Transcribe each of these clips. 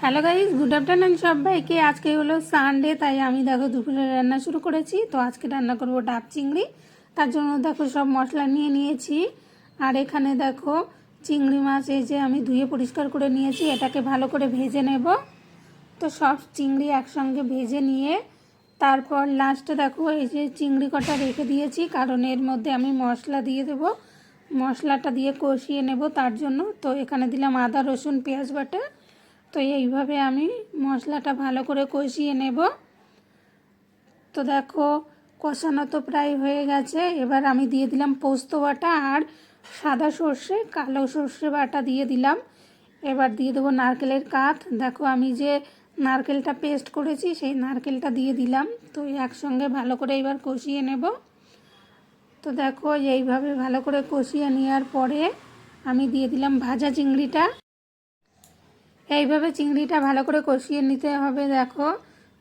Hello guys, good afternoon সবাইকে। আজকে হলো সানডে, তাই আমি দেখো দুপুরে রান্না শুরু করেছি। তো আজকে রান্না করব ডাব চিংড়ি। তার জন্য দেখো সব মশলা নিয়ে নিয়েছি। আর এখানে দেখো চিংড়ি মাছ এই যে আমি ধুয়ে পরিষ্কার করে নিয়েছি, এটাকে ভালো করে ভেজে নেব। তো সব চিংড়ি একসঙ্গে ভেজে নিয়ে তারপর লাস্টে দেখো এই যে চিংড়ি কটা রেখে দিয়েছি, কারণ এর মধ্যে আমি মশলা দিয়ে দেবো। মশলাটা দিয়ে কষিয়ে নেব তার জন্য। তো এখানে দিলাম আদা রসুন পেঁয়াজ বাটা। তো এইভাবে আমি মশলাটা ভালো করে কষিয়ে নেব। তো দেখো কষানো তো প্রায় হয়ে গেছে। এবার আমি দিয়ে দিলাম পোস্ত বাটা আর সাদা সর্ষে কালো সর্ষে বাটা দিয়ে দিলাম। এবার দিয়ে দেবো নারকেলের কাঠ। দেখো আমি যে নারকেলটা পেস্ট করেছি সেই নারকেলটা দিয়ে দিলাম। তো একসঙ্গে ভালো করে এবার কষিয়ে নেব। তো দেখো এইভাবে ভালো করে কষিয়ে নেওয়ার পরে আমি দিয়ে দিলাম ভাজা চিংড়িটা। এইভাবে চিংড়িটা ভালো করে কষিয়ে নিতে হবে। দেখো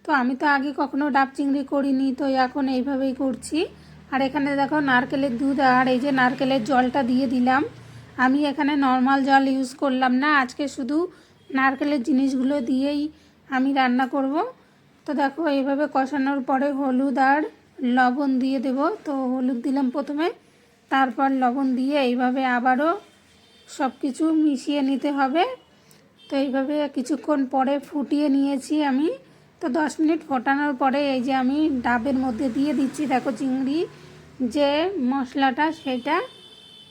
তো আমি তো আগে কখনো ডাব চিংড়ি করিনি, তো এখন এইভাবেই করছি। আর এখানে দেখো নারকেলের দুধ আর এই যে নারকেলের জলটা দিয়ে দিলাম। আমি এখানে নর্মাল জল ইউজ করলাম না, আজকে শুধু নারকেলের জিনিসগুলো দিয়েই আমি রান্না করব। তো দেখো এইভাবে কষানোর পরে হলুদ আর লবণ দিয়ে দেব। তো হলুদ দিলাম প্রথমে, তারপর লবণ দিয়ে এইভাবে আবারও সব কিছু মিশিয়ে নিতে হবে। তো এইভাবে কিছুক্ষণ পরে ফুটিয়ে নিয়েছি আমি। তো 10 মিনিট ফোটানোর পরে এই যে আমি ডাবের মধ্যে দিয়ে দিচ্ছি দেখো চিংড়ি যে মশলাটা সেটা।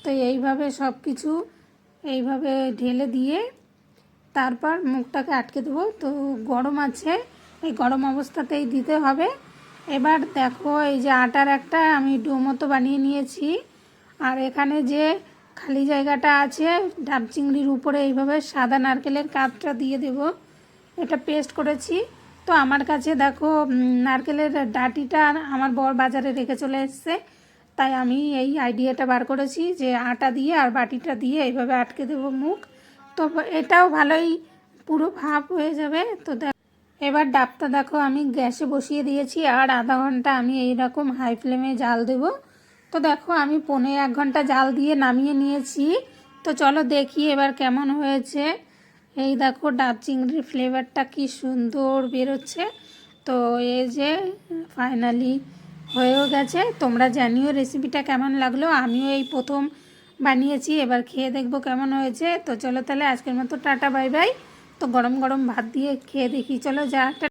তো এইভাবে সব কিছু এইভাবে ঢেলে দিয়ে তারপর মুখটাকে আটকে দেবো। তো গরম আছে, এই গরম অবস্থাতেই দিতে হবে। এবার দেখো এই যে আটার একটা আমি ডো মতো বানিয়ে নিয়েছি। আর এখানে যে খালি জায়গাটা আছে ডাব চিংড়ির উপরে এইভাবে সাদা নারকেলের কাঠটা দিয়ে দেব। এটা পেস্ট করেছি। তো আমার কাছে দেখো নারকেলের ডাঁটিটা আমার বর বাজারে রেখে চলে এসছে, তাই আমি এই আইডিয়াটা বার করেছি যে আটা দিয়ে আর বাটিটা দিয়ে এইভাবে আটকে দেবো মুখ। তো এটাও ভালোই পুরো ভাপ হয়ে যাবে। তো এবার ডাবটা দেখো আমি গ্যাসে বসিয়ে দিয়েছি আর আধা ঘন্টা আমি এইরকম হাই ফ্লেমে জাল দেব। তো দেখো আমি 1.5 ঘন্টা জাল দিয়ে নামিয়ে নিয়েছি। তো চলো দেখি এবার কেমন হয়েছে। এই দেখো ডাব চিংড়ির ফ্লেভারটা কি সুন্দর বেরোচ্ছে। তো এই যে ফাইনালি হয়েও গেছে। তোমরা জানিও রেসিপিটা কেমন লাগলো। আমিও এই প্রথম বানিয়েছি, এবার খেয়ে দেখবো কেমন হয়েছে। তো চলো তাহলে আজকের মতো টাটা বাই বাই। তো গরম গরম ভাত দিয়ে খেয়ে দেখি, চলো যা।